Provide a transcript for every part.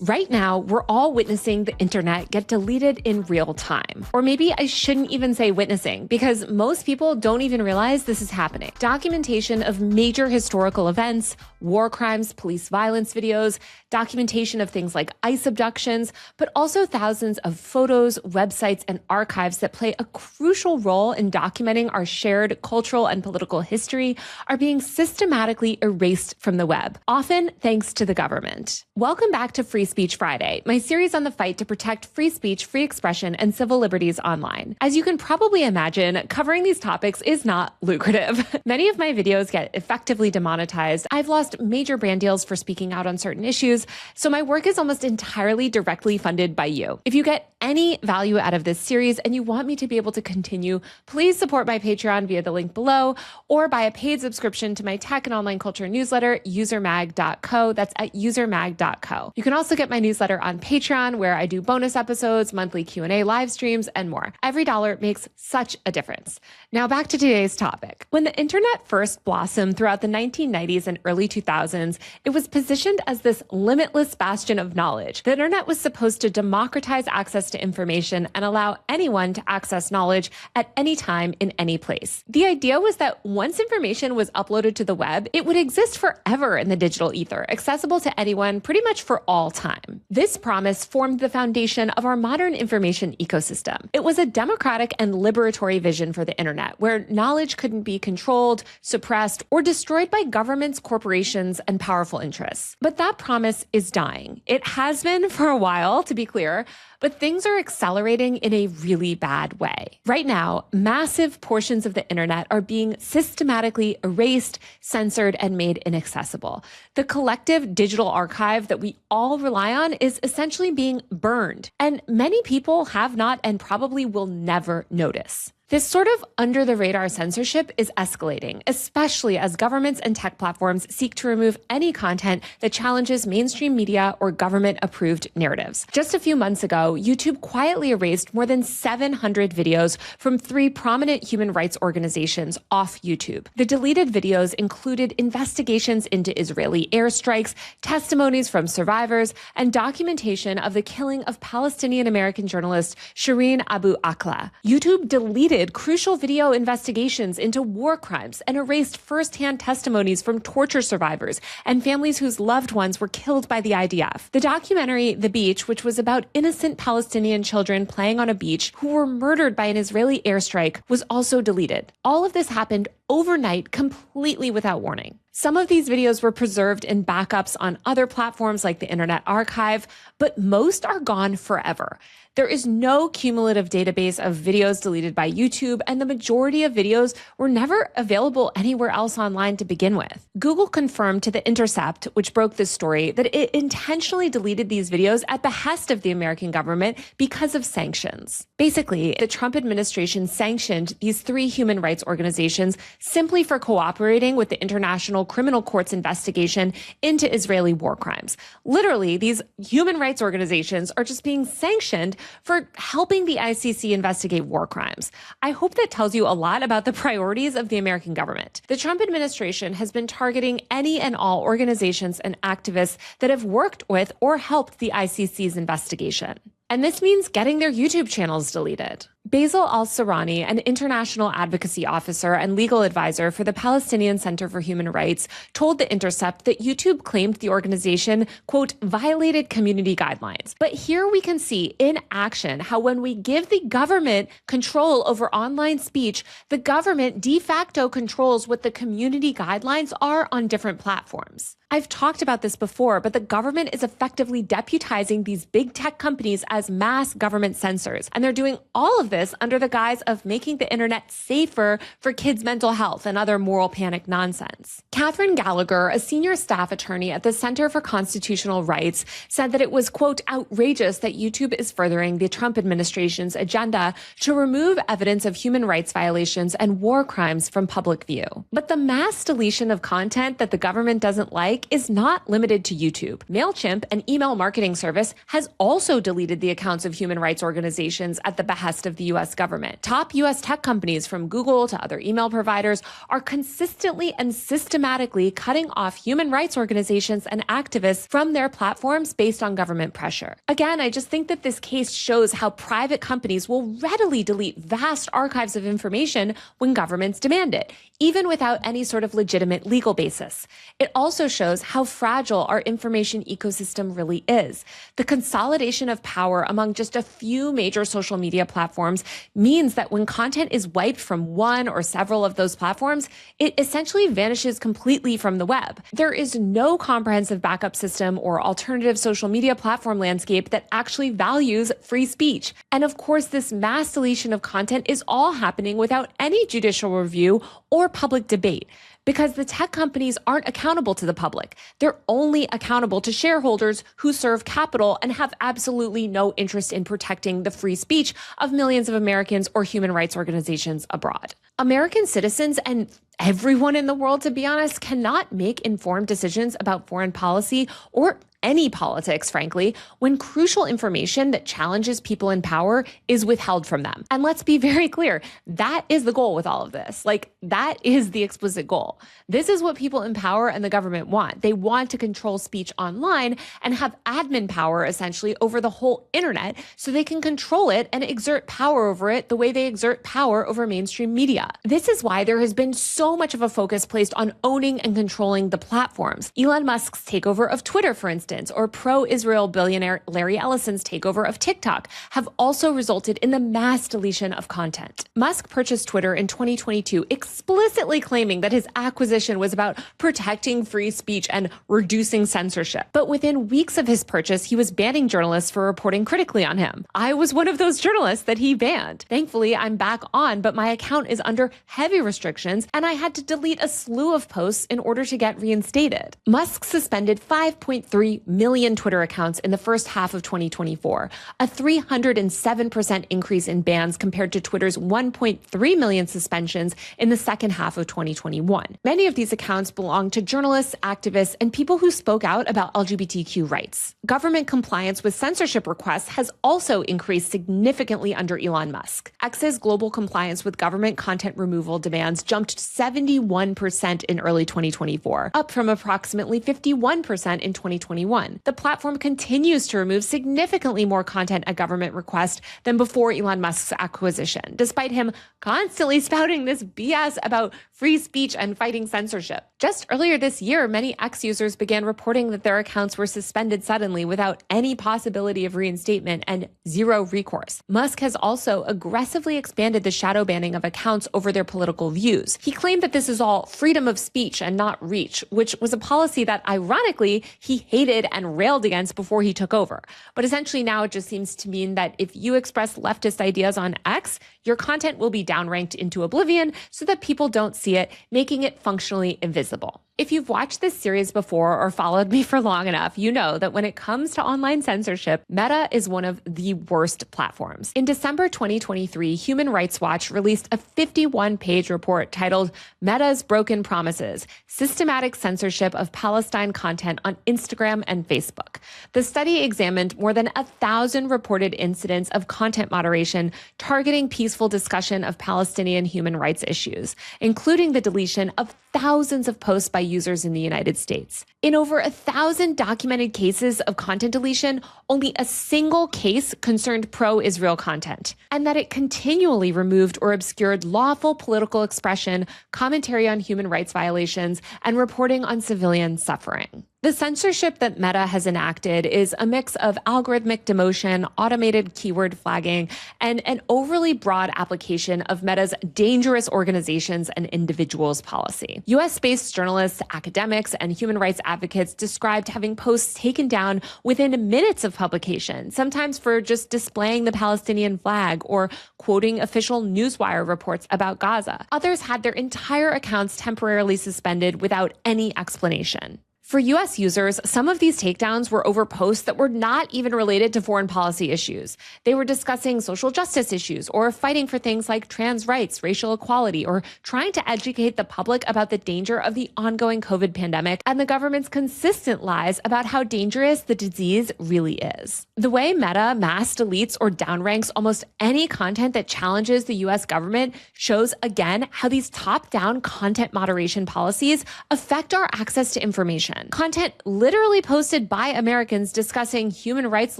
Right now, we're all witnessing the internet get deleted in real time. Or maybe I shouldn't even say witnessing, because most people don't even realize this is happening. Documentation of major historical events, war crimes, police violence videos, documentation of things like ICE abductions, but also thousands of photos, websites, and archives that play a crucial role in documenting our shared cultural and political history are being systematically erased from the web, often thanks to the government. Welcome back to Free Speech Friday, my series on the fight to protect free speech, free expression, and civil liberties online. As you can probably imagine, covering these topics is not lucrative. Many of my videos get effectively demonetized. I've lost major brand deals for speaking out on certain issues, so my work is almost entirely directly funded by you. If you get any value out of this series and you want me to be able to continue, please support my Patreon via the link below or buy a paid subscription to my tech and online culture newsletter, usermag.co. That's at usermag.co. You can also get my newsletter on Patreon, where I do bonus episodes, monthly Q&A live streams, and more. Every dollar makes such a difference. Now back to today's topic. When the internet first blossomed throughout the 1990s and early 2000s, it was positioned as this limitless bastion of knowledge. The internet was supposed to democratize access to information and allow anyone to access knowledge at any time in any place. The idea was that once information was uploaded to the web, it would exist forever in the digital ether, accessible to anyone pretty much for all time. This promise formed the foundation of our modern information ecosystem. It was a democratic and liberatory vision for the internet, where knowledge couldn't be controlled, suppressed, or destroyed by governments, corporations, and powerful interests. But that promise is dying. It has been for a while, to be clear, but things are accelerating in a really bad way. Right now, massive portions of the internet are being systematically erased, censored, and made inaccessible. The collective digital archive that we all rely on is essentially being burned, and many people have not and probably will never notice. This sort of under-the-radar censorship is escalating, especially as governments and tech platforms seek to remove any content that challenges mainstream media or government-approved narratives. Just a few months ago, YouTube quietly erased more than 700 videos from 3 prominent human rights organizations off YouTube. The deleted videos included investigations into Israeli airstrikes, testimonies from survivors, and documentation of the killing of Palestinian-American journalist Shireen Abu Akleh. YouTube deleted crucial video investigations into war crimes and erased firsthand testimonies from torture survivors and families whose loved ones were killed by the IDF. The documentary The Beach, which was about innocent Palestinian children playing on a beach who were murdered by an Israeli airstrike, was also deleted. All of this happened overnight, completely without warning. Some of these videos were preserved in backups on other platforms like the Internet Archive, but most are gone forever. There is no cumulative database of videos deleted by YouTube, and the majority of videos were never available anywhere else online to begin with. Google confirmed to The Intercept, which broke this story, that it intentionally deleted these videos at the behest of the American government because of sanctions. Basically, the Trump administration sanctioned these 3 human rights organizations simply for cooperating with the International Criminal Court's investigation into Israeli war crimes. Literally, these human rights organizations are just being sanctioned for helping the ICC investigate war crimes. I hope that tells you a lot about the priorities of the American government. The Trump administration has been targeting any and all organizations and activists that have worked with or helped the ICC's investigation. And this means getting their YouTube channels deleted. Basil al-Sarani, an international advocacy officer and legal advisor for the Palestinian Center for Human Rights, told The Intercept that YouTube claimed the organization, quote, violated community guidelines. But here we can see in action how when we give the government control over online speech, the government de facto controls what the community guidelines are on different platforms. I've talked about this before, but the government is effectively deputizing these big tech companies as mass government censors, and they're doing all of this under the guise of making the internet safer for kids' mental health and other moral panic nonsense. Catherine Gallagher, a senior staff attorney at the Center for Constitutional Rights, said that it was, quote, outrageous that YouTube is furthering the Trump administration's agenda to remove evidence of human rights violations and war crimes from public view. But the mass deletion of content that the government doesn't like is not limited to YouTube. MailChimp, an email marketing service, has also deleted the accounts of human rights organizations at the behest of the the US government. Top US tech companies from Google to other email providers are consistently and systematically cutting off human rights organizations and activists from their platforms based on government pressure. Again, I just think that this case shows how private companies will readily delete vast archives of information when governments demand it, even without any sort of legitimate legal basis. It also shows how fragile our information ecosystem really is. The consolidation of power among just a few major social media platforms means that when content is wiped from one or several of those platforms, it essentially vanishes completely from the web. There is no comprehensive backup system or alternative social media platform landscape that actually values free speech. And of course, this mass deletion of content is all happening without any judicial review or public debate, because the tech companies aren't accountable to the public. They're only accountable to shareholders who serve capital and have absolutely no interest in protecting the free speech of millions of Americans or human rights organizations abroad. American citizens and everyone in the world, to be honest, cannot make informed decisions about foreign policy or any politics, frankly, when crucial information that challenges people in power is withheld from them. And let's be very clear, that is the goal with all of this. That is the explicit goal. This is what people in power and the government want. They want to control speech online and have admin power, essentially, over the whole internet so they can control it and exert power over it the way they exert power over mainstream media. This is why there has been so much of a focus placed on owning and controlling the platforms. Elon Musk's takeover of Twitter, for instance, or pro-Israel billionaire Larry Ellison's takeover of TikTok have also resulted in the mass deletion of content. Musk purchased Twitter in 2022, explicitly claiming that his acquisition was about protecting free speech and reducing censorship. But within weeks of his purchase, he was banning journalists for reporting critically on him. I was one of those journalists that he banned. Thankfully, I'm back on, but my account is under heavy restrictions, and I had to delete a slew of posts in order to get reinstated. Musk suspended 5.3 million Twitter accounts in the first half of 2024, a 307% increase in bans compared to Twitter's 1.3 million suspensions in the second half of 2021. Many of these accounts belong to journalists, activists, and people who spoke out about LGBTQ rights. Government compliance with censorship requests has also increased significantly under Elon Musk. X's global compliance with government content removal demands jumped 71% in early 2024, up from approximately 51% in 2021. The platform continues to remove significantly more content at government request than before Elon Musk's acquisition, despite him constantly spouting this BS about free speech and fighting censorship. Just earlier this year, many X users began reporting that their accounts were suspended suddenly without any possibility of reinstatement and zero recourse. Musk has also aggressively expanded the shadow banning of accounts over their political views. He claimed that this is all freedom of speech and not reach, which was a policy that, ironically, he hated and railed against before he took over. But essentially now it just seems to mean that if you express leftist ideas on X, your content will be downranked into oblivion so that people don't see it, making it functionally invisible. If you've watched this series before or followed me for long enough, you know that when it comes to online censorship, Meta is one of the worst platforms. In December 2023, Human Rights Watch released a 51-page report titled Meta's Broken Promises: Systematic Censorship of Palestine Content on Instagram and Facebook. The study examined more than 1,000 reported incidents of content moderation targeting peaceful discussion of Palestinian human rights issues, including the deletion of thousands of posts by users in the United States. In over 1,000 documented cases of content deletion, only a single case concerned pro-Israel content, and that it continually removed or obscured lawful political expression, commentary on human rights violations, and reporting on civilian suffering. The censorship that Meta has enacted is a mix of algorithmic demotion, automated keyword flagging, and an overly broad application of Meta's dangerous organizations and individuals policy. US-based journalists, academics, and human rights advocates described having posts taken down within minutes of publication, sometimes for just displaying the Palestinian flag or quoting official newswire reports about Gaza. Others had their entire accounts temporarily suspended without any explanation. For US users, some of these takedowns were over posts that were not even related to foreign policy issues. They were discussing social justice issues or fighting for things like trans rights, racial equality, or trying to educate the public about the danger of the ongoing COVID pandemic and the government's consistent lies about how dangerous the disease really is. The way Meta mass deletes or downranks almost any content that challenges the US government shows again how these top-down content moderation policies affect our access to information. Content literally posted by Americans discussing human rights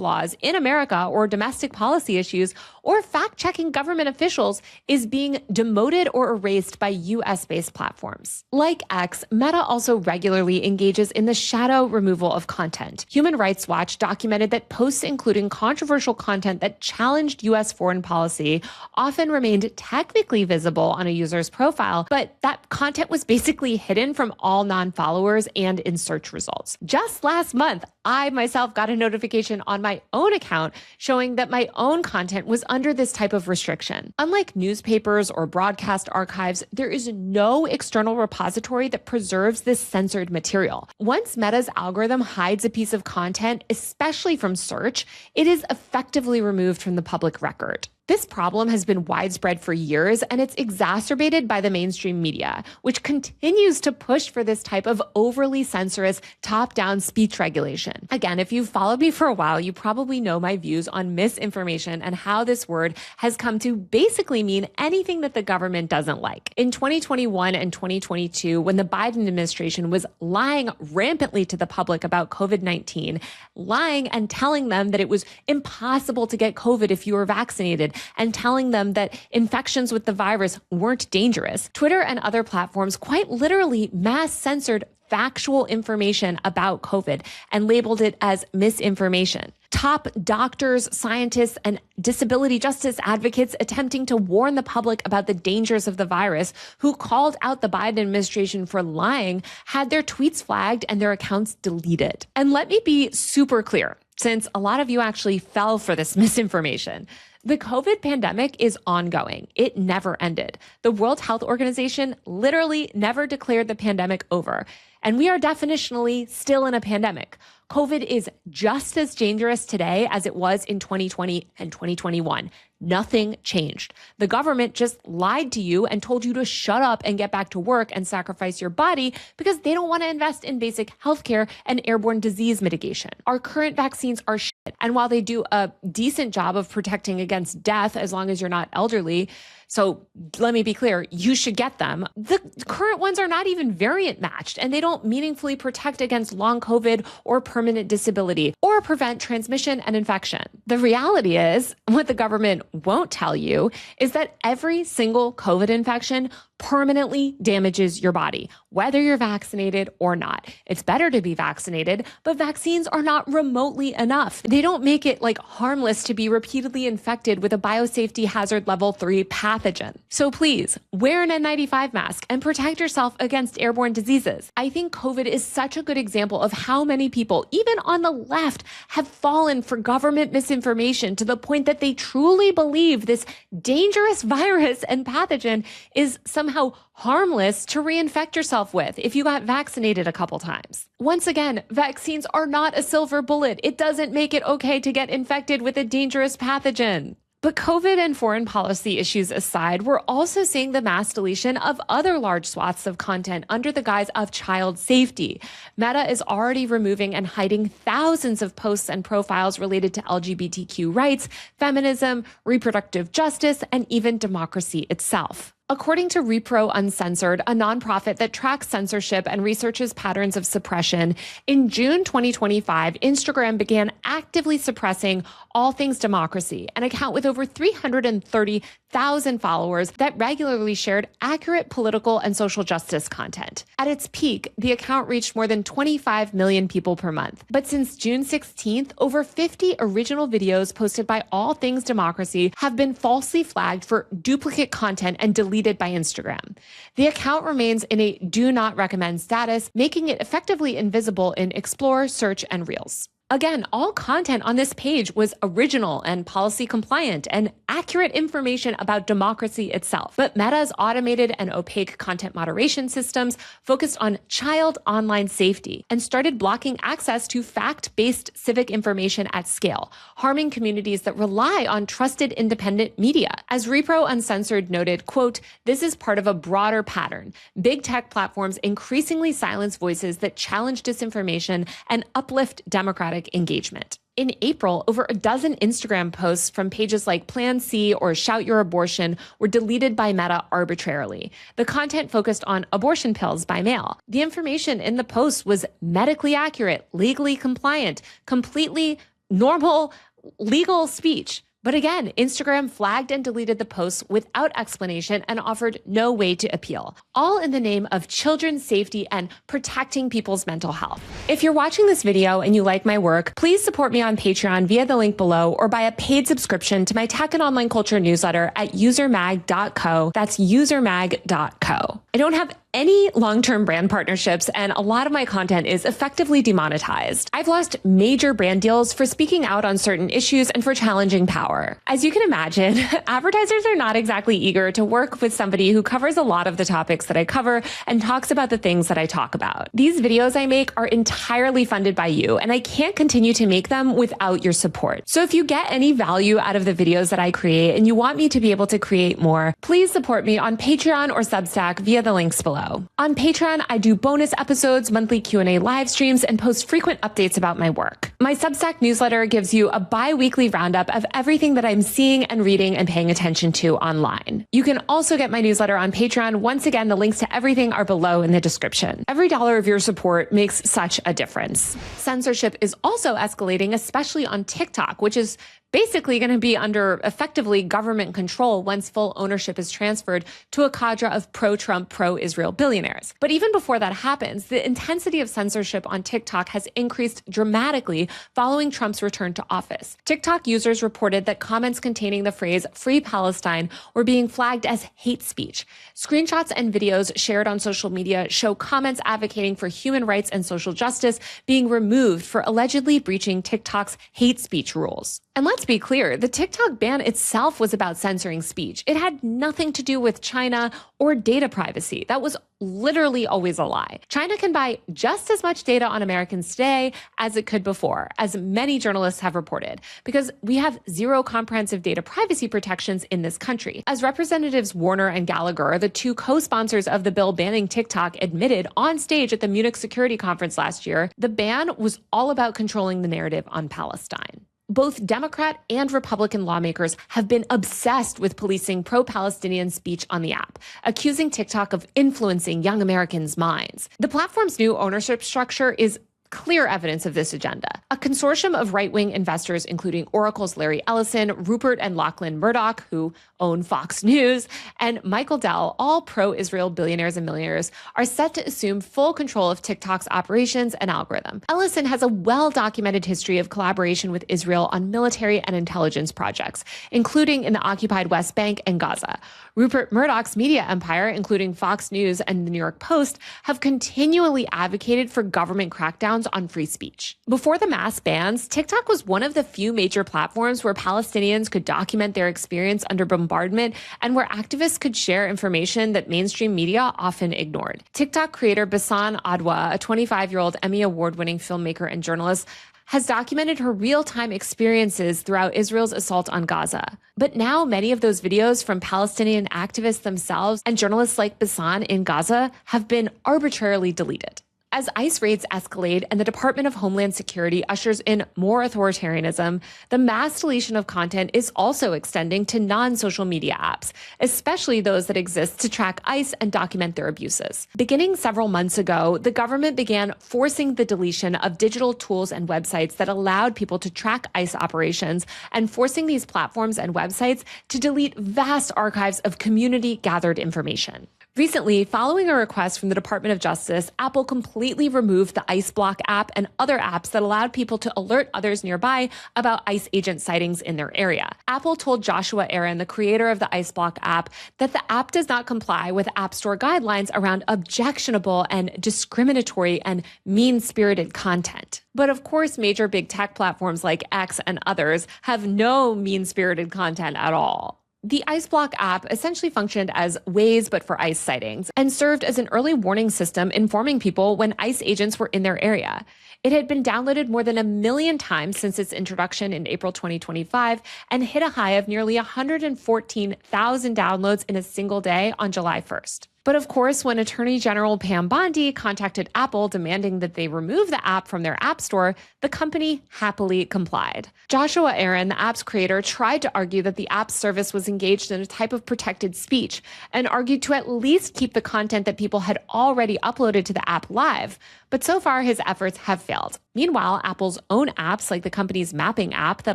laws in America or domestic policy issues or fact-checking government officials is being demoted or erased by US-based platforms. Like X, Meta also regularly engages in the shadow removal of content. Human Rights Watch documented that posts including controversial content that challenged US foreign policy often remained technically visible on a user's profile, but that content was basically hidden from all non-followers and in search results. Just last month, I myself got a notification on my own account showing that my own content was under this type of restriction. Unlike newspapers or broadcast archives, there is no external repository that preserves this censored material. Once Meta's algorithm hides a piece of content, especially from search, it is effectively removed from the public record. This problem has been widespread for years, and it's exacerbated by the mainstream media, which continues to push for this type of overly censorious top-down speech regulation. Again, if you've followed me for a while, you probably know my views on misinformation and how this word has come to basically mean anything that the government doesn't like. In 2021 and 2022, when the Biden administration was lying rampantly to the public about COVID-19, lying and telling them that it was impossible to get COVID if you were vaccinated, and telling them that infections with the virus weren't dangerous, Twitter and other platforms quite literally mass censored factual information about COVID and labeled it as misinformation. Top doctors, scientists, and disability justice advocates attempting to warn the public about the dangers of the virus, who called out the Biden administration for lying, had their tweets flagged and their accounts deleted. And let me be super clear, since a lot of you actually fell for this misinformation. The COVID pandemic is ongoing. It never ended. The World Health Organization literally never declared the pandemic over. And we are definitionally still in a pandemic. COVID is just as dangerous today as it was in 2020 and 2021. Nothing changed. The government just lied to you and told you to shut up and get back to work and sacrifice your body because they don't want to invest in basic healthcare and airborne disease mitigation. Our current vaccines are shit. And while they do a decent job of protecting against death as long as you're not elderly, so let me be clear, you should get them. The current ones are not even variant matched, and they don't meaningfully protect against long COVID or permanent disability or prevent transmission and infection. The reality is, what the government won't tell you is that every single COVID infection permanently damages your body, whether you're vaccinated or not. It's better to be vaccinated, but vaccines are not remotely enough. They don't make it harmless to be repeatedly infected with a biosafety hazard level 3 pathogen. So please, wear an N95 mask and protect yourself against airborne diseases. I think COVID is such a good example of how many people, even on the left, have fallen for government misinformation to the point that they truly believe this dangerous virus and pathogen is somehow harmless to reinfect yourself with if you got vaccinated a couple times. Once again, vaccines are not a silver bullet. It doesn't make it okay to get infected with a dangerous pathogen. But COVID and foreign policy issues aside, we're also seeing the mass deletion of other large swaths of content under the guise of child safety. Meta is already removing and hiding thousands of posts and profiles related to LGBTQ rights, feminism, reproductive justice, and even democracy itself. According to Repro Uncensored, a nonprofit that tracks censorship and researches patterns of suppression, in June 2025, Instagram began actively suppressing all things democracy, an account with over 330,000 followers that regularly shared accurate political and social justice content. At its peak, the account reached more than 25 million people per month. But since June 16th, over 50 original videos posted by All Things Democracy have been falsely flagged for duplicate content and deleted by Instagram. The account remains in a do not recommend status, making it effectively invisible in Explore, Search, and Reels. Again, all content on this page was original and policy compliant and accurate information about democracy itself. But Meta's automated and opaque content moderation systems focused on child online safety and started blocking access to fact-based civic information at scale, harming communities that rely on trusted independent media. As Repro Uncensored noted, quote, "This is part of a broader pattern. Big tech platforms increasingly silence voices that challenge disinformation and uplift democratic engagement." In April, over a dozen Instagram posts from pages like Plan C or Shout Your Abortion were deleted by Meta arbitrarily. The content focused on abortion pills by mail. The information in the post was medically accurate, legally compliant, completely normal, legal speech. But again, Instagram flagged and deleted the posts without explanation and offered no way to appeal, all in the name of children's safety and protecting people's mental health. If you're watching this video and you like my work, please support me on Patreon via the link below or buy a paid subscription to my tech and online culture newsletter at usermag.co. That's usermag.co. I don't have any long-term brand partnerships, and a lot of my content is effectively demonetized. I've lost major brand deals for speaking out on certain issues and for challenging power. As you can imagine, advertisers are not exactly eager to work with somebody who covers a lot of the topics that I cover and talks about the things that I talk about. These videos I make are entirely funded by you, and I can't continue to make them without your support. So if you get any value out of the videos that I create and you want me to be able to create more, please support me on Patreon or Substack via the links below. On Patreon, I do bonus episodes, monthly Q&A live streams, and post frequent updates about my work. My Substack newsletter gives you a bi-weekly roundup of everything that I'm seeing and reading and paying attention to online. You can also get my newsletter on Patreon. Once again, the links to everything are below in the description. Every dollar of your support makes such a difference. Censorship is also escalating, especially on TikTok, which is basically going to be under effectively government control once full ownership is transferred to a cadre of pro-Trump, pro-Israel billionaires. But even before that happens, the intensity of censorship on TikTok has increased dramatically following Trump's return to office. TikTok users reported that comments containing the phrase "Free Palestine" were being flagged as hate speech. Screenshots and videos shared on social media show comments advocating for human rights and social justice being removed for allegedly breaching TikTok's hate speech rules. And let's be clear, the TikTok ban itself was about censoring speech. It had nothing to do with China or data privacy. That was literally always a lie. China can buy just as much data on Americans today as it could before, as many journalists have reported, because we have zero comprehensive data privacy protections in this country. As Representatives Warner and Gallagher, the two co-sponsors of the bill banning TikTok, admitted on stage at the Munich Security Conference last year, the ban was all about controlling the narrative on Palestine. Both Democrat and Republican lawmakers have been obsessed with policing pro-Palestinian speech on the app, accusing TikTok of influencing young Americans' minds. The platform's new ownership structure is clear evidence of this agenda. A consortium of right-wing investors, including Oracle's Larry Ellison, Rupert and Lachlan Murdoch, who own Fox News, and Michael Dell, all pro-Israel billionaires and millionaires, are set to assume full control of TikTok's operations and algorithm. Ellison has a well-documented history of collaboration with Israel on military and intelligence projects, including in the occupied West Bank and Gaza. Rupert Murdoch's media empire, including Fox News and the New York Post, have continually advocated for government crackdowns on free speech. Before the mass bans, TikTok was one of the few major platforms where Palestinians could document their experience under bombardment and where activists could share information that mainstream media often ignored. TikTok creator Basan Adwa, a 25-year-old Emmy Award-winning filmmaker and journalist, has documented her real-time experiences throughout Israel's assault on Gaza. But now many of those videos from Palestinian activists themselves and journalists like Basan in Gaza have been arbitrarily deleted. As ICE raids escalate and the Department of Homeland Security ushers in more authoritarianism, the mass deletion of content is also extending to non-social media apps, especially those that exist to track ICE and document their abuses. Beginning several months ago, the government began forcing the deletion of digital tools and websites that allowed people to track ICE operations and forcing these platforms and websites to delete vast archives of community-gathered information. Recently, following a request from the Department of Justice, Apple completely removed the ICE Block app and other apps that allowed people to alert others nearby about ICE agent sightings in their area. Apple told Joshua Aaron, the creator of the ICE Block app, that the app does not comply with App Store guidelines around objectionable and discriminatory and mean-spirited content. But of course, major big tech platforms like X and others have no mean-spirited content at all. The ICE Block app essentially functioned as Waze but for ICE sightings and served as an early warning system informing people when ICE agents were in their area. It had been downloaded more than 1 million times since its introduction in April 2025 and hit a high of nearly 114,000 downloads in a single day on July 1st. But of course, when Attorney General Pam Bondi contacted Apple demanding that they remove the app from their app store, the company happily complied. Joshua Aaron, the app's creator, tried to argue that the app's service was engaged in a type of protected speech and argued to at least keep the content that people had already uploaded to the app live. But so far, his efforts have failed. Meanwhile, Apple's own apps, like the company's mapping app that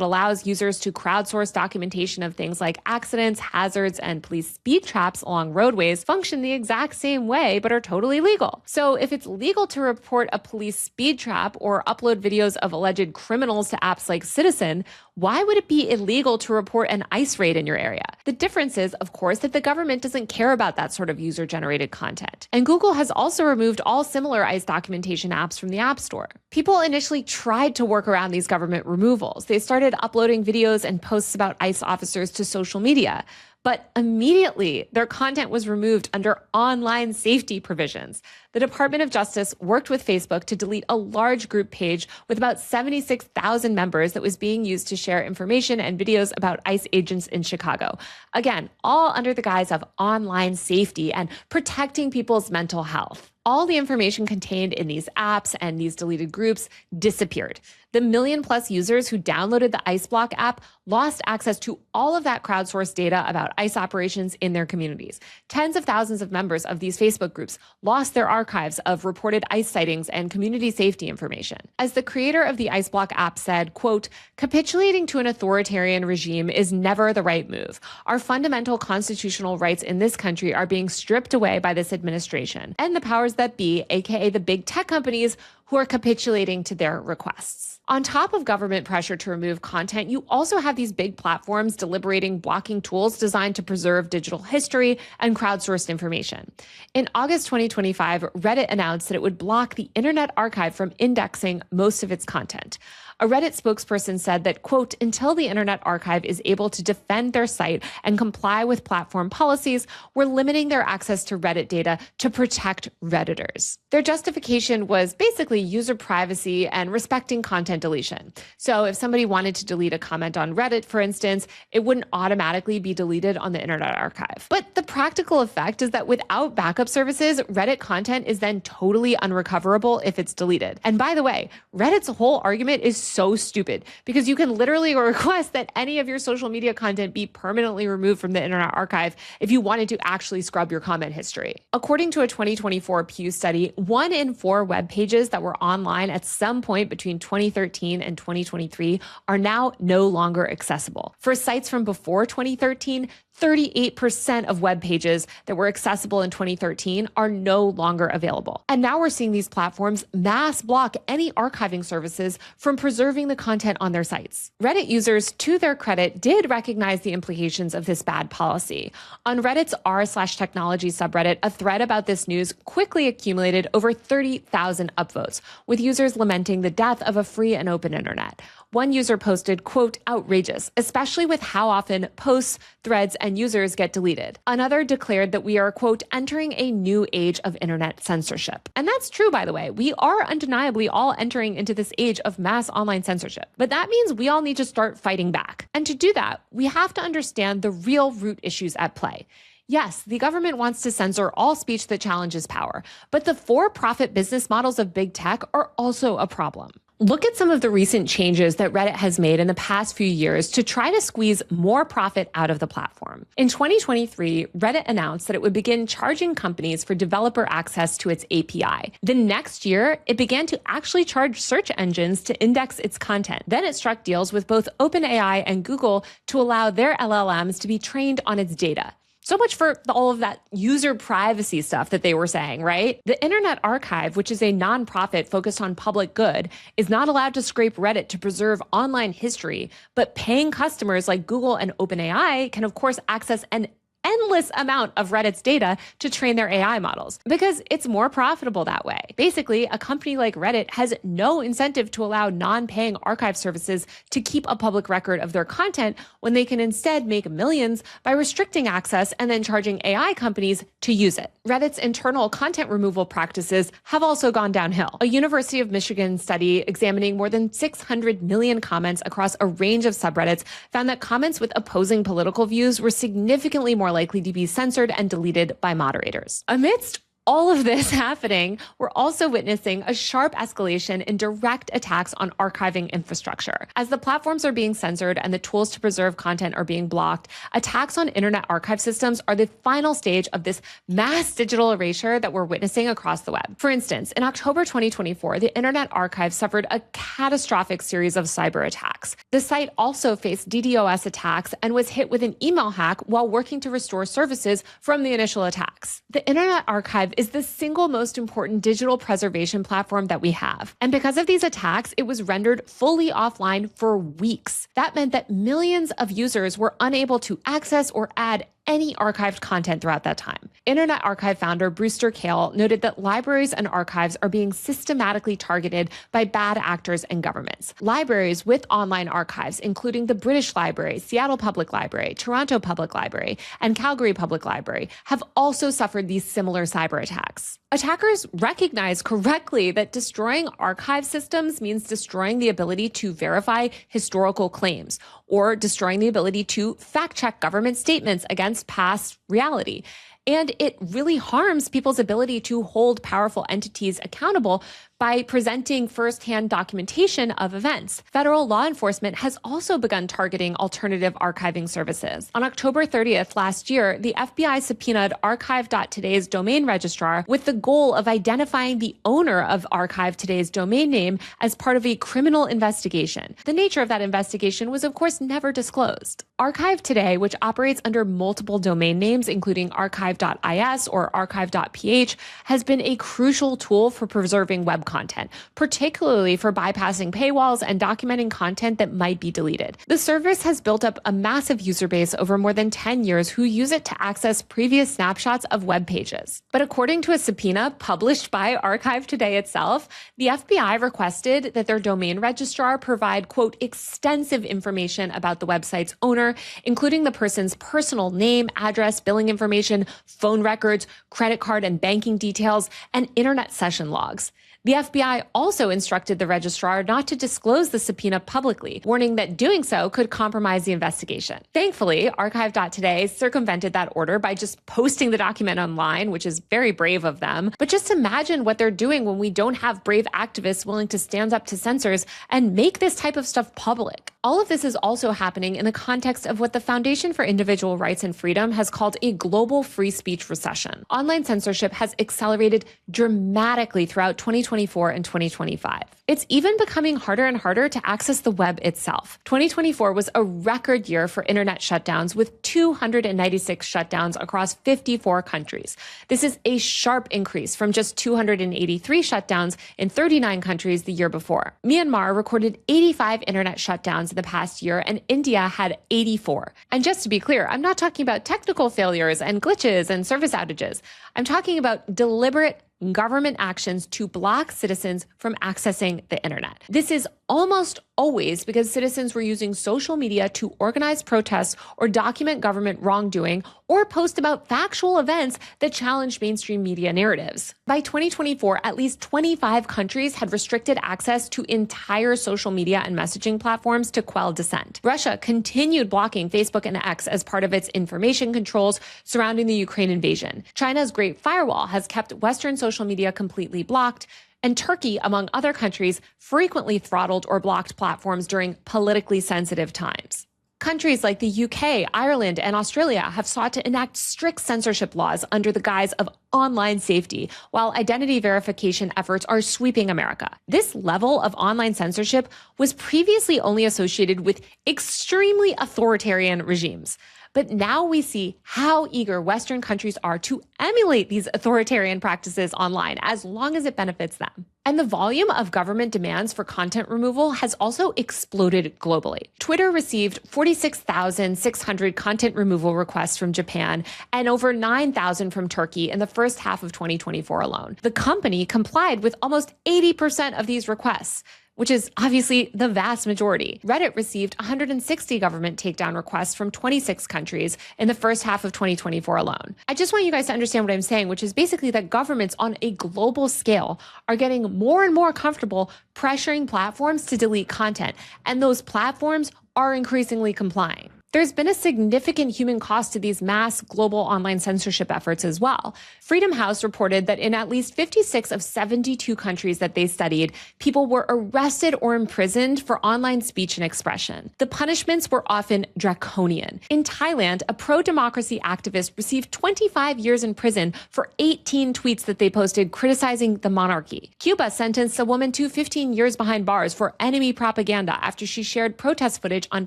allows users to crowdsource documentation of things like accidents, hazards, and police speed traps along roadways, function the exact same way, but are totally legal. So if it's legal to report a police speed trap or upload videos of alleged criminals to apps like Citizen, why would it be illegal to report an ICE raid in your area? The difference is, of course, that the government doesn't care about that sort of user-generated content. And Google has also removed all similar ICE documentation apps from the App Store. People initially tried to work around these government removals. They started uploading videos and posts about ICE officers to social media. But immediately, their content was removed under online safety provisions. The Department of Justice worked with Facebook to delete a large group page with about 76,000 members that was being used to share information and videos about ICE agents in Chicago. Again, all under the guise of online safety and protecting people's mental health. All the information contained in these apps and these deleted groups disappeared. The million-plus users who downloaded the ICE Block app lost access to all of that crowdsourced data about ICE operations in their communities. Tens of thousands of members of these Facebook groups lost their archives of reported ICE sightings and community safety information. As the creator of the ICE Block app said, quote, "Capitulating to an authoritarian regime is never the right move. Our fundamental constitutional rights in this country are being stripped away by this administration and the powers that be, aka the big tech companies, who are capitulating to their requests." On top of government pressure to remove content, you also have these big platforms deliberating blocking tools designed to preserve digital history and crowdsourced information. In August 2025, Reddit announced that it would block the Internet Archive from indexing most of its content. A Reddit spokesperson said that, quote, "Until the Internet Archive is able to defend their site and comply with platform policies, we're limiting their access to Reddit data to protect Redditors." Their justification was basically user privacy and respecting content deletion. So if somebody wanted to delete a comment on Reddit, for instance, it wouldn't automatically be deleted on the Internet Archive. But the practical effect is that without backup services, Reddit content is then totally unrecoverable if it's deleted. And by the way, Reddit's whole argument is so stupid because you can literally request that any of your social media content be permanently removed from the Internet Archive if you wanted to actually scrub your comment history. According to a 2024 Pew study, 1 in 4 web pages that were online at some point between 2013 and 2023 are now no longer accessible. For sites from before 2013, 38% of web pages that were accessible in 2013 are no longer available. And now we're seeing these platforms mass block any archiving services from preserving the content on their sites. Reddit users, to their credit, did recognize the implications of this bad policy. On Reddit's r/technology subreddit, a thread about this news quickly accumulated over 30,000 upvotes, with users lamenting the death of a free and open internet. One user posted, quote, "Outrageous, especially with how often posts, threads, and users get deleted." Another declared that we are, quote, "entering a new age of internet censorship." And that's true, by the way. We are undeniably all entering into this age of mass online censorship. But that means we all need to start fighting back. And to do that, we have to understand the real root issues at play. Yes, the government wants to censor all speech that challenges power, but the for-profit business models of big tech are also a problem. Look at some of the recent changes that Reddit has made in the past few years to try to squeeze more profit out of the platform. In 2023, Reddit announced that it would begin charging companies for developer access to its API. The next year, it began to actually charge search engines to index its content. Then it struck deals with both OpenAI and Google to allow their LLMs to be trained on its data. So much for all of that user privacy stuff that they were saying, right? The Internet Archive, which is a nonprofit focused on public good, is not allowed to scrape Reddit to preserve online history, but paying customers like Google and OpenAI can, of course, access an endless amount of Reddit's data to train their AI models because it's more profitable that way. Basically, a company like Reddit has no incentive to allow non-paying archive services to keep a public record of their content when they can instead make millions by restricting access and then charging AI companies to use it. Reddit's internal content removal practices have also gone downhill. A University of Michigan study examining more than 600 million comments across a range of subreddits found that comments with opposing political views were significantly more likely to be censored and deleted by moderators. Amidst all of this happening, we're also witnessing a sharp escalation in direct attacks on archiving infrastructure. As the platforms are being censored and the tools to preserve content are being blocked, attacks on internet archive systems are the final stage of this mass digital erasure that we're witnessing across the web. For instance, in October 2024, the Internet Archive suffered a catastrophic series of cyber attacks. The site also faced DDoS attacks and was hit with an email hack while working to restore services from the initial attacks. The Internet Archive is the single most important digital preservation platform that we have. And because of these attacks, it was rendered fully offline for weeks. That meant that millions of users were unable to access or add any archived content throughout that time. Internet Archive founder Brewster Kahle noted that libraries and archives are being systematically targeted by bad actors and governments. Libraries with online archives, including the British Library, Seattle Public Library, Toronto Public Library, and Calgary Public Library, have also suffered these similar cyber attacks. Attackers recognize correctly that destroying archive systems means destroying the ability to verify historical claims or destroying the ability to fact-check government statements against past reality. And it really harms people's ability to hold powerful entities accountable by presenting firsthand documentation of events. Federal law enforcement has also begun targeting alternative archiving services. On October 30th last year, the FBI subpoenaed archive.today's domain registrar with the goal of identifying the owner of archive.today's domain name as part of a criminal investigation. The nature of that investigation was, of course, never disclosed. Archive Today, which operates under multiple domain names, including archive.is or archive.ph, has been a crucial tool for preserving web content, particularly for bypassing paywalls and documenting content that might be deleted. The service has built up a massive user base over more than 10 years who use it to access previous snapshots of web pages. But according to a subpoena published by Archive Today itself, the FBI requested that their domain registrar provide, quote, extensive information about the website's owner, including the person's personal name, address, billing information, phone records, credit card and banking details, and internet session logs. The FBI also instructed the registrar not to disclose the subpoena publicly, warning that doing so could compromise the investigation. Thankfully, archive.today circumvented that order by just posting the document online, which is very brave of them. But just imagine what they're doing when we don't have brave activists willing to stand up to censors and make this type of stuff public. All of this is also happening in the context of what the Foundation for Individual Rights and Freedom has called a global free speech recession. Online censorship has accelerated dramatically throughout 2024 and 2025. It's even becoming harder and harder to access the web itself. 2024 was a record year for internet shutdowns with 296 shutdowns across 54 countries. This is a sharp increase from just 283 shutdowns in 39 countries the year before. Myanmar recorded 85 internet shutdowns in the past year, and India had 84. And just to be clear, I'm not talking about technical failures and glitches and service outages. I'm talking about deliberate government actions to block citizens from accessing the internet. This is almost always because citizens were using social media to organize protests or document government wrongdoing or post about factual events that challenged mainstream media narratives. By 2024, at least 25 countries had restricted access to entire social media and messaging platforms to quell dissent. Russia continued blocking Facebook and X as part of its information controls surrounding the Ukraine invasion. China's Great Firewall has kept Western social media completely blocked, and Turkey, among other countries, frequently throttled or blocked platforms during politically sensitive times. Countries like the UK, Ireland, and Australia have sought to enact strict censorship laws under the guise of online safety, while identity verification efforts are sweeping America. This level of online censorship was previously only associated with extremely authoritarian regimes. But now we see how eager Western countries are to emulate these authoritarian practices online as long as it benefits them. And the volume of government demands for content removal has also exploded globally. Twitter received 46,600 content removal requests from Japan and over 9,000 from Turkey in the first half of 2024 alone. The company complied with almost 80% of these requests, which is obviously the vast majority. Reddit received 160 government takedown requests from 26 countries in the first half of 2024 alone. I just want you guys to understand what I'm saying, which is basically that governments on a global scale are getting more and more comfortable pressuring platforms to delete content, and those platforms are increasingly complying. There's been a significant human cost to these mass global online censorship efforts as well. Freedom House reported that in at least 56 of 72 countries that they studied, people were arrested or imprisoned for online speech and expression. The punishments were often draconian. In Thailand, a pro-democracy activist received 25 years in prison for 18 tweets that they posted criticizing the monarchy. Cuba sentenced a woman to 15 years behind bars for enemy propaganda after she shared protest footage on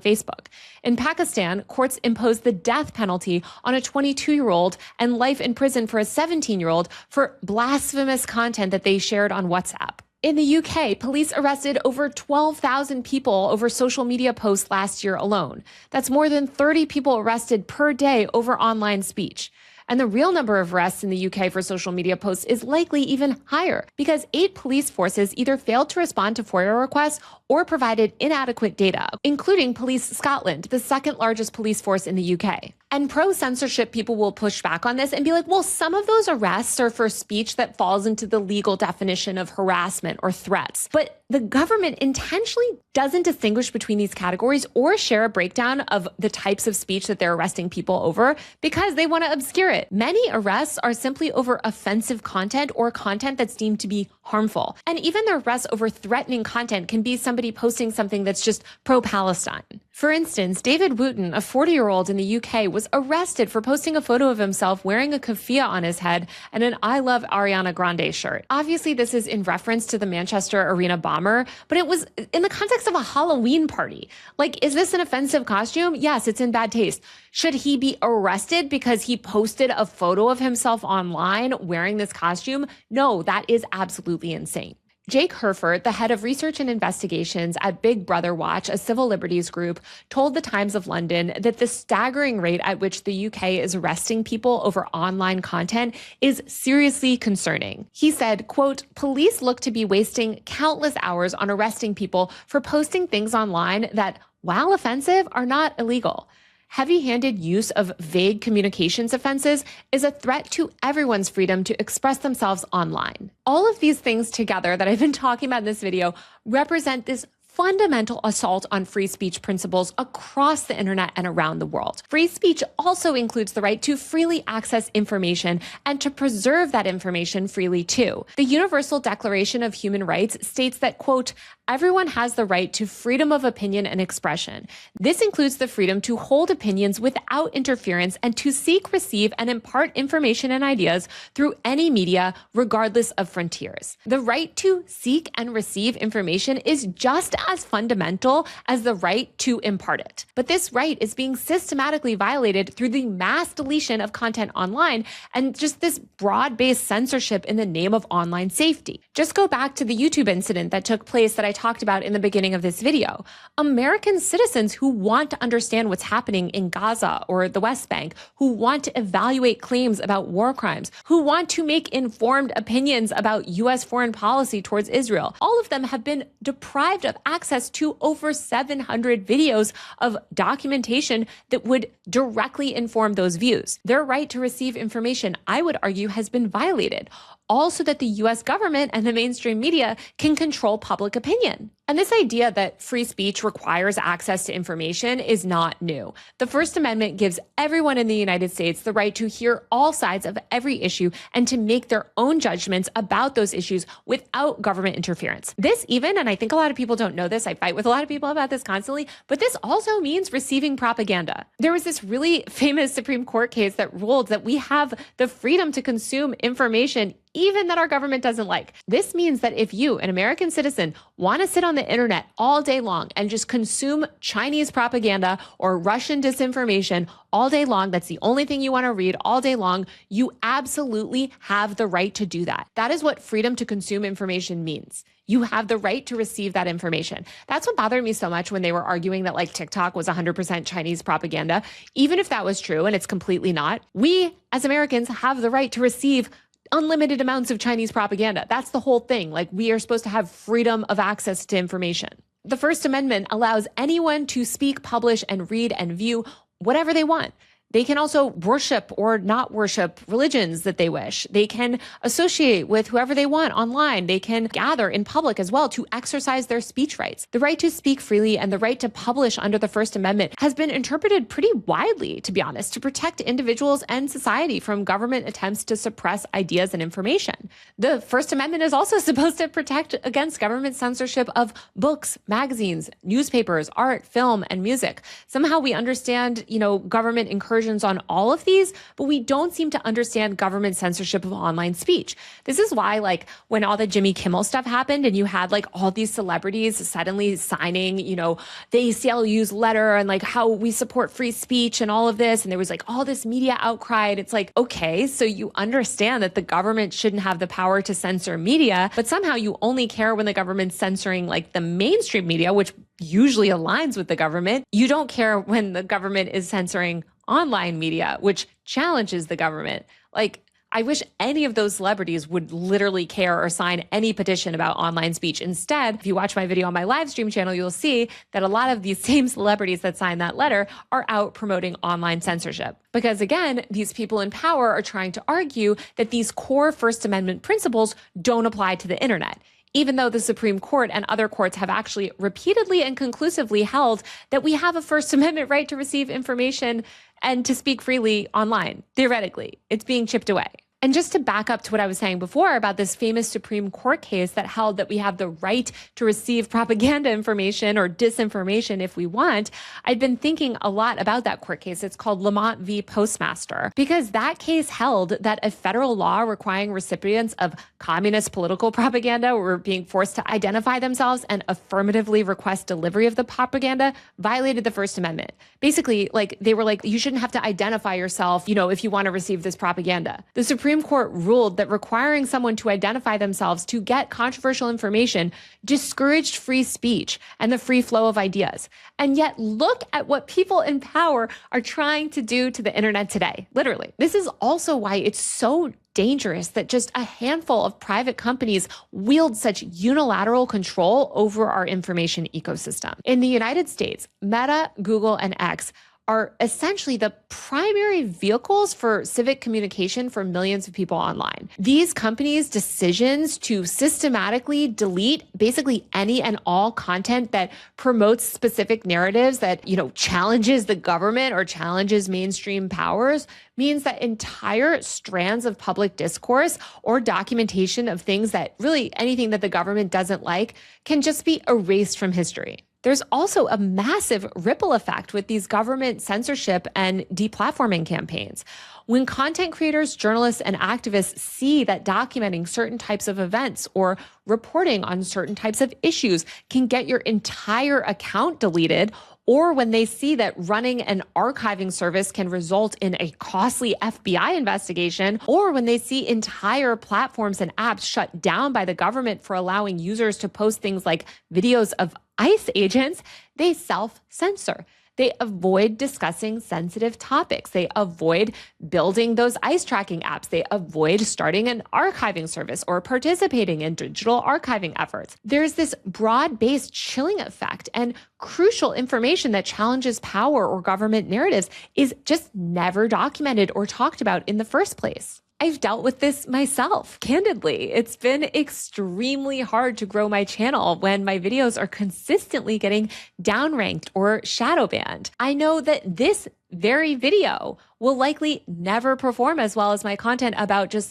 Facebook. In Pakistan, courts imposed the death penalty on a 22-year-old and life in prison for a 17-year-old for blasphemous content that they shared on WhatsApp. In the UK, police arrested over 12,000 people over social media posts last year alone. That's more than 30 people arrested per day over online speech. And the real number of arrests in the UK for social media posts is likely even higher because 8 police forces either failed to respond to FOIA requests or provided inadequate data, including Police Scotland, the second largest police force in the UK. And pro-censorship people will push back on this and be like, well, some of those arrests are for speech that falls into the legal definition of harassment or threats. But the government intentionally doesn't distinguish between these categories or share a breakdown of the types of speech that they're arresting people over because they want to obscure it. Many arrests are simply over offensive content or content that's deemed to be harmful. And even the arrests over threatening content can be somebody posting something that's just pro-Palestine. For instance, David Wooten, a 40-year-old in the UK, was arrested for posting a photo of himself wearing a keffiyeh on his head and an I Love Ariana Grande shirt. Obviously, this is in reference to the Manchester Arena bomber, but it was in the context of a Halloween party. Like, is this an offensive costume? Yes, it's in bad taste. Should he be arrested because he posted a photo of himself online wearing this costume? No, that is absolutely insane. Jake Herford, the head of research and investigations at Big Brother Watch, a civil liberties group, told the Times of London that the staggering rate at which the UK is arresting people over online content is seriously concerning. He said, quote, police look to be wasting countless hours on arresting people for posting things online that, while offensive, are not illegal. Heavy-handed use of vague communications offenses is a threat to everyone's freedom to express themselves online. All of these things together that I've been talking about in this video represent this fundamental assault on free speech principles across the internet and around the world. Free speech also includes the right to freely access information and to preserve that information freely too. The Universal Declaration of Human Rights states that, quote, everyone has the right to freedom of opinion and expression. This includes the freedom to hold opinions without interference and to seek, receive, and impart information and ideas through any media, regardless of frontiers. The right to seek and receive information is just as fundamental as the right to impart it. But this right is being systematically violated through the mass deletion of content online and just this broad-based censorship in the name of online safety. Just go back to the YouTube incident that took place that I talked about in the beginning of this video. American citizens who want to understand what's happening in Gaza or the West Bank, who want to evaluate claims about war crimes, who want to make informed opinions about U.S. foreign policy towards Israel, all of them have been deprived of access to over 700 videos of documentation that would directly inform those views. Their right to receive information, I would argue, has been violated, all so that the US government and the mainstream media can control public opinion. And this idea that free speech requires access to information is not new. The First Amendment gives everyone in the United States the right to hear all sides of every issue and to make their own judgments about those issues without government interference. This even, and I think a lot of people don't know this, I fight with a lot of people about this constantly, but this also means receiving propaganda. There was this really famous Supreme Court case that ruled that we have the freedom to consume information even that our government doesn't like. This means that if you, an American citizen, want to sit on the internet all day long and just consume Chinese propaganda or Russian disinformation all day long, that's the only thing you want to read all day long, you absolutely have the right to do that. That is what freedom to consume information means. You have the right to receive that information. That's what bothered me so much when they were arguing that like TikTok was 100% Chinese propaganda. Even if that was true, and it's completely not, we as Americans have the right to receive unlimited amounts of Chinese propaganda. That's the whole thing. Like, we are supposed to have freedom of access to information. The First Amendment allows anyone to speak, publish, and read and view whatever they want. They can also worship or not worship religions that they wish. They can associate with whoever they want online. They can gather in public as well to exercise their speech rights. The right to speak freely and the right to publish under the First Amendment has been interpreted pretty widely, to be honest, to protect individuals and society from government attempts to suppress ideas and information. The First Amendment is also supposed to protect against government censorship of books, magazines, newspapers, art, film, and music. Somehow we understand, government incursions on all of these, but we don't seem to understand government censorship of online speech. This is why, when all the Jimmy Kimmel stuff happened and you had all these celebrities suddenly signing, the ACLU's letter and how we support free speech and all of this, and there was all this media outcry, and it's okay, so you understand that the government shouldn't have the power to censor media, but somehow you only care when the government's censoring the mainstream media, which usually aligns with the government. You don't care when the government is censoring online media, which challenges the government. I wish any of those celebrities would literally care or sign any petition about online speech. Instead, if you watch my video on my live stream channel, you'll see that a lot of these same celebrities that signed that letter are out promoting online censorship. Because again, these people in power are trying to argue that these core First Amendment principles don't apply to the internet, even though the Supreme Court and other courts have actually repeatedly and conclusively held that we have a First Amendment right to receive information and to speak freely online. Theoretically, it's being chipped away. And just to back up to what I was saying before about this famous Supreme Court case that held that we have the right to receive propaganda information or disinformation if we want, I've been thinking a lot about that court case. It's called Lamont v. Postmaster, because that case held that a federal law requiring recipients of communist political propaganda were being forced to identify themselves and affirmatively request delivery of the propaganda violated the First Amendment. Basically, they were you shouldn't have to identify yourself, if you want to receive this propaganda. The Supreme Court ruled that requiring someone to identify themselves to get controversial information discouraged free speech and the free flow of ideas. And yet look at what people in power are trying to do to the internet today. Literally. This is also why it's so dangerous that just a handful of private companies wield such unilateral control over our information ecosystem. In the United States, Meta, Google, and X are essentially the primary vehicles for civic communication for millions of people online. These companies' decisions to systematically delete basically any and all content that promotes specific narratives that, challenges the government or challenges mainstream powers means that entire strands of public discourse or documentation of things that really anything that the government doesn't like can just be erased from history. There's also a massive ripple effect with these government censorship and deplatforming campaigns. When content creators, journalists, and activists see that documenting certain types of events or reporting on certain types of issues can get your entire account deleted, or when they see that running an archiving service can result in a costly FBI investigation, or when they see entire platforms and apps shut down by the government for allowing users to post things like videos of ICE agents, they self-censor. They avoid discussing sensitive topics. They avoid building those ICE tracking apps. They avoid starting an archiving service or participating in digital archiving efforts. There's this broad-based chilling effect, and crucial information that challenges power or government narratives is just never documented or talked about in the first place. I've dealt with this myself, candidly. It's been extremely hard to grow my channel when my videos are consistently getting downranked or shadow banned. I know that this very video will likely never perform as well as my content about just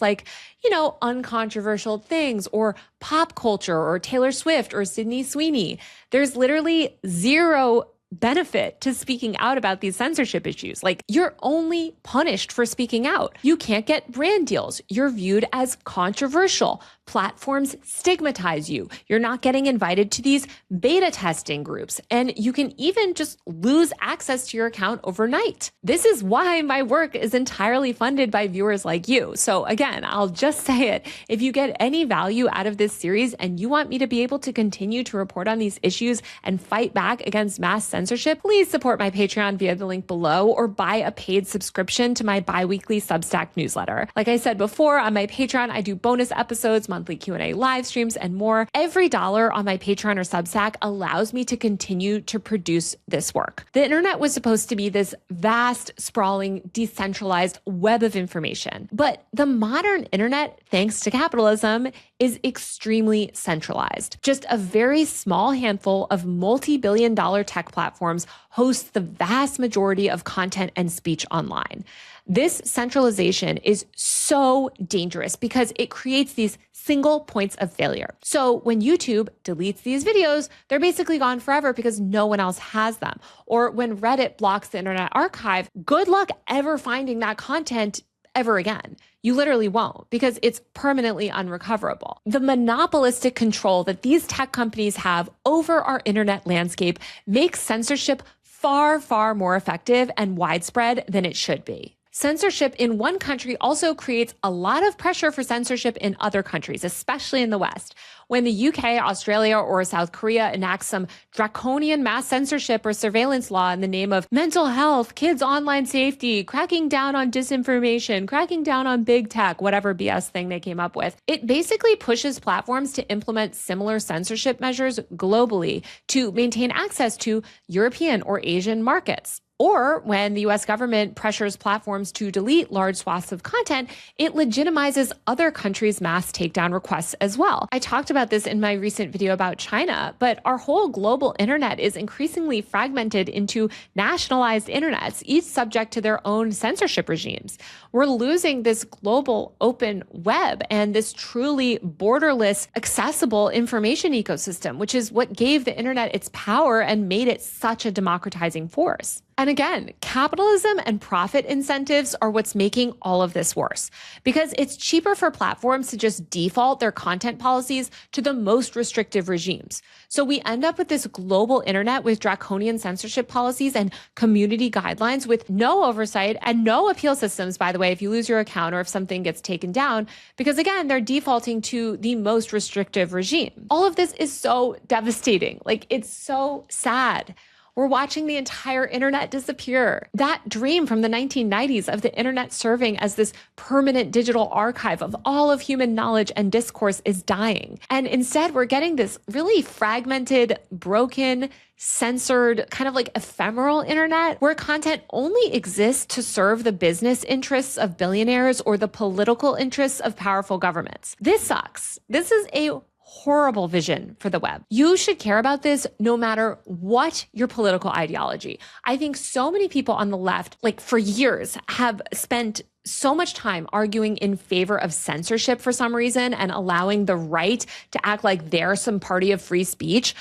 uncontroversial things or pop culture or Taylor Swift or Sydney Sweeney. There's literally zero benefit to speaking out about these censorship issues. Like, you're only punished for speaking out. You can't get brand deals. You're viewed as controversial. Platforms stigmatize you. You're not getting invited to these beta testing groups, and you can even just lose access to your account overnight. This is why my work is entirely funded by viewers like you. So again, I'll just say it. If you get any value out of this series and you want me to be able to continue to report on these issues and fight back against mass censorship, please support my Patreon via the link below or buy a paid subscription to my bi-weekly Substack newsletter. Like I said before, on my Patreon, I do bonus episodes, monthly Q&A live streams, and more. Every dollar on my Patreon or Substack allows me to continue to produce this work. The internet was supposed to be this vast, sprawling, decentralized web of information. But the modern internet, thanks to capitalism, is extremely centralized. Just a very small handful of multi-billion-dollar tech platforms host the vast majority of content and speech online. This centralization is so dangerous because it creates these single points of failure. So when YouTube deletes these videos, they're basically gone forever because no one else has them. Or when Reddit blocks the Internet Archive, good luck ever finding that content ever again. You literally won't, because it's permanently unrecoverable. The monopolistic control that these tech companies have over our internet landscape makes censorship far, far more effective and widespread than it should be. Censorship in one country also creates a lot of pressure for censorship in other countries, especially in the West. When the UK, Australia, or South Korea enacts some draconian mass censorship or surveillance law in the name of mental health, kids' online safety, cracking down on disinformation, cracking down on big tech, whatever BS thing they came up with, it basically pushes platforms to implement similar censorship measures globally to maintain access to European or Asian markets. Or when the US government pressures platforms to delete large swaths of content, it legitimizes other countries' mass takedown requests as well. I talked about this in my recent video about China, but our whole global internet is increasingly fragmented into nationalized internets, each subject to their own censorship regimes. We're losing this global open web and this truly borderless, accessible information ecosystem, which is what gave the internet its power and made it such a democratizing force. And again, capitalism and profit incentives are what's making all of this worse, because it's cheaper for platforms to just default their content policies to the most restrictive regimes. So we end up with this global internet with draconian censorship policies and community guidelines with no oversight and no appeal systems, by the way, if you lose your account or if something gets taken down, because again, they're defaulting to the most restrictive regime. All of this is so devastating. Like, it's so sad. We're watching the entire internet disappear. That dream from the 1990s of the internet serving as this permanent digital archive of all of human knowledge and discourse is dying. And instead, we're getting this really fragmented, broken, censored, kind of like ephemeral internet where content only exists to serve the business interests of billionaires or the political interests of powerful governments. This sucks. This is a horrible vision for the web. You should care about this no matter what your political ideology. I think so many people on the left, like for years, have spent so much time arguing in favor of censorship for some reason and allowing the right to act like they're some party of free speech.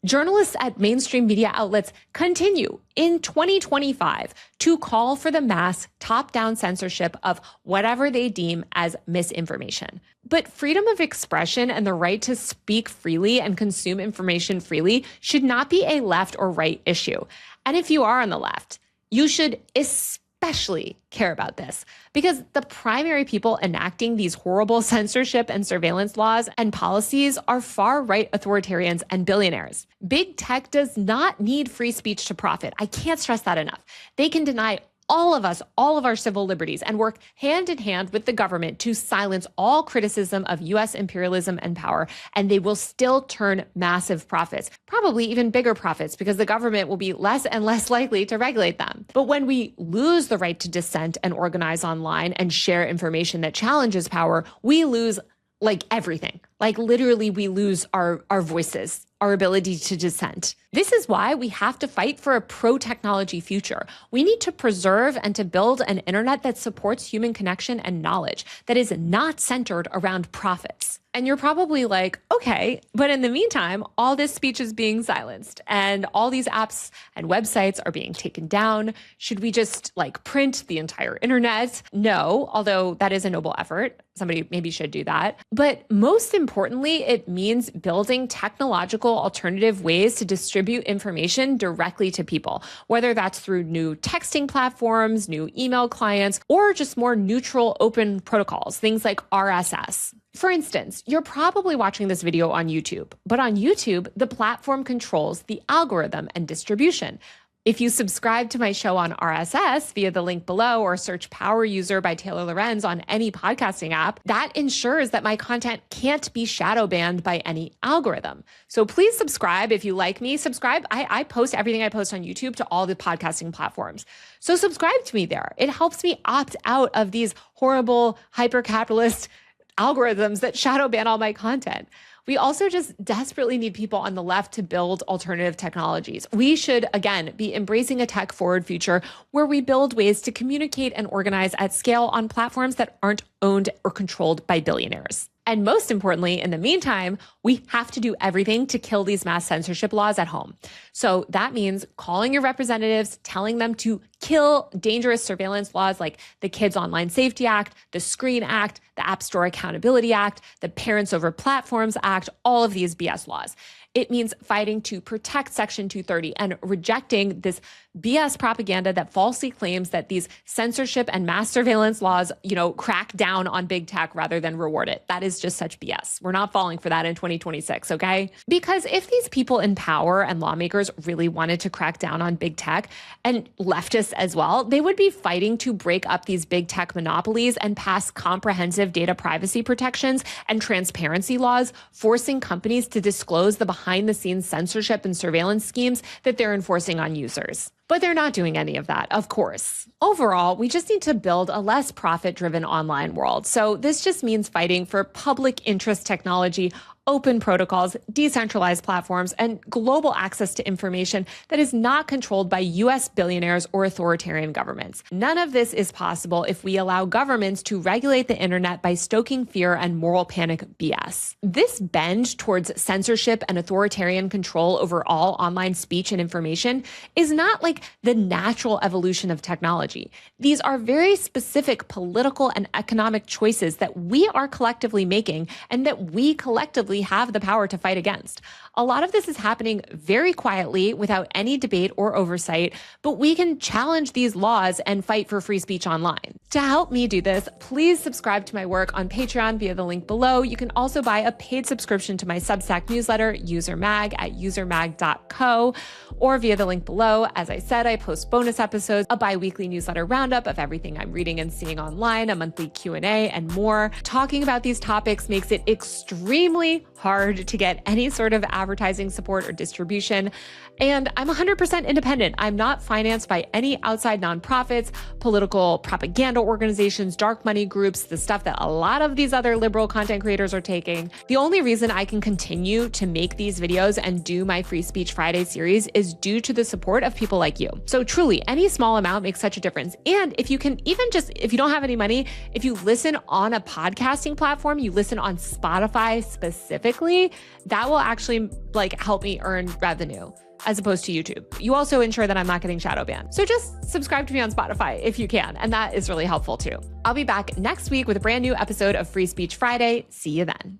Journalists at mainstream media outlets continue in 2025 to call for the mass top-down censorship of whatever they deem as misinformation. But freedom of expression and the right to speak freely and consume information freely should not be a left or right issue. And if you are on the left, you should especially care about this, because the primary people enacting these horrible censorship and surveillance laws and policies are far-right authoritarians and billionaires. Big tech does not need free speech to profit. I can't stress that enough. They can deny all of us, all of our civil liberties, and work hand in hand with the government to silence all criticism of US imperialism and power, and they will still turn massive profits, probably even bigger profits, because the government will be less and less likely to regulate them. But when we lose the right to dissent and organize online and share information that challenges power, we lose like everything. Like literally we lose our voices. our ability to dissent. This is why we have to fight for a pro-technology future. We need to preserve and to build an internet that supports human connection and knowledge, that is not centered around profits. And you're probably like, okay, but in the meantime, all this speech is being silenced and all these apps and websites are being taken down. Should we just print the entire internet? No, although that is a noble effort. Somebody maybe should do that. But most importantly, it means building technological alternative ways to distribute information directly to people, whether that's through new texting platforms, new email clients, or just more neutral open protocols, things like RSS. For instance, you're probably watching this video on YouTube, but on YouTube, the platform controls the algorithm and distribution. If you subscribe to my show on RSS via the link below or search Power User by Taylor Lorenz on any podcasting app, that ensures that my content can't be shadow banned by any algorithm. So please subscribe if you like me. Subscribe. I post everything I post on YouTube to all the podcasting platforms. So subscribe to me there. It helps me opt out of these horrible hyper-capitalist algorithms that shadow ban all my content. We also just desperately need people on the left to build alternative technologies. We should, again, be embracing a tech-forward future where we build ways to communicate and organize at scale on platforms that aren't owned or controlled by billionaires. And most importantly, in the meantime, we have to do everything to kill these mass censorship laws at home. So that means calling your representatives, telling them to kill dangerous surveillance laws like the Kids Online Safety Act, the Screen Act, the App Store Accountability Act, the Parents Over Platforms Act, all of these BS laws. It means fighting to protect Section 230 and rejecting this BS propaganda that falsely claims that these censorship and mass surveillance laws, crack down on big tech rather than reward it. That is just such BS. We're not falling for that in 2026, okay? Because if these people in power and lawmakers really wanted to crack down on big tech, and leftists as well, they would be fighting to break up these big tech monopolies and pass comprehensive data privacy protections and transparency laws, forcing companies to disclose the behind-the-scenes censorship and surveillance schemes that they're enforcing on users. But they're not doing any of that, of course. Overall, we just need to build a less profit-driven online world. So this just means fighting for public interest technology, open protocols, decentralized platforms, and global access to information that is not controlled by US billionaires or authoritarian governments. None of this is possible if we allow governments to regulate the internet by stoking fear and moral panic BS. This bend towards censorship and authoritarian control over all online speech and information is not like the natural evolution of technology. These are very specific political and economic choices that we are collectively making and that we collectively have the power to fight against. A lot of this is happening very quietly without any debate or oversight, but we can challenge these laws and fight for free speech online. To help me do this, please subscribe to my work on Patreon via the link below. You can also buy a paid subscription to my Substack newsletter, UserMag, at usermag.co, or via the link below. As I said, I post bonus episodes, a bi-weekly newsletter roundup of everything I'm reading and seeing online, a monthly Q&A, and more. Talking about these topics makes it extremely hard to get any sort of advertising support or distribution. And I'm 100% independent. I'm not financed by any outside nonprofits, political propaganda organizations, dark money groups, the stuff that a lot of these other liberal content creators are taking. The only reason I can continue to make these videos and do my Free Speech Friday series is due to the support of people like you. So truly, any small amount makes such a difference. And if you can even just, if you don't have any money, if you listen on a podcasting platform, you listen on Spotify specifically, that will actually help me earn revenue as opposed to YouTube. You also ensure that I'm not getting shadow banned. So just subscribe to me on Spotify if you can, and that is really helpful too. I'll be back next week with a brand new episode of Free Speech Friday. See you then.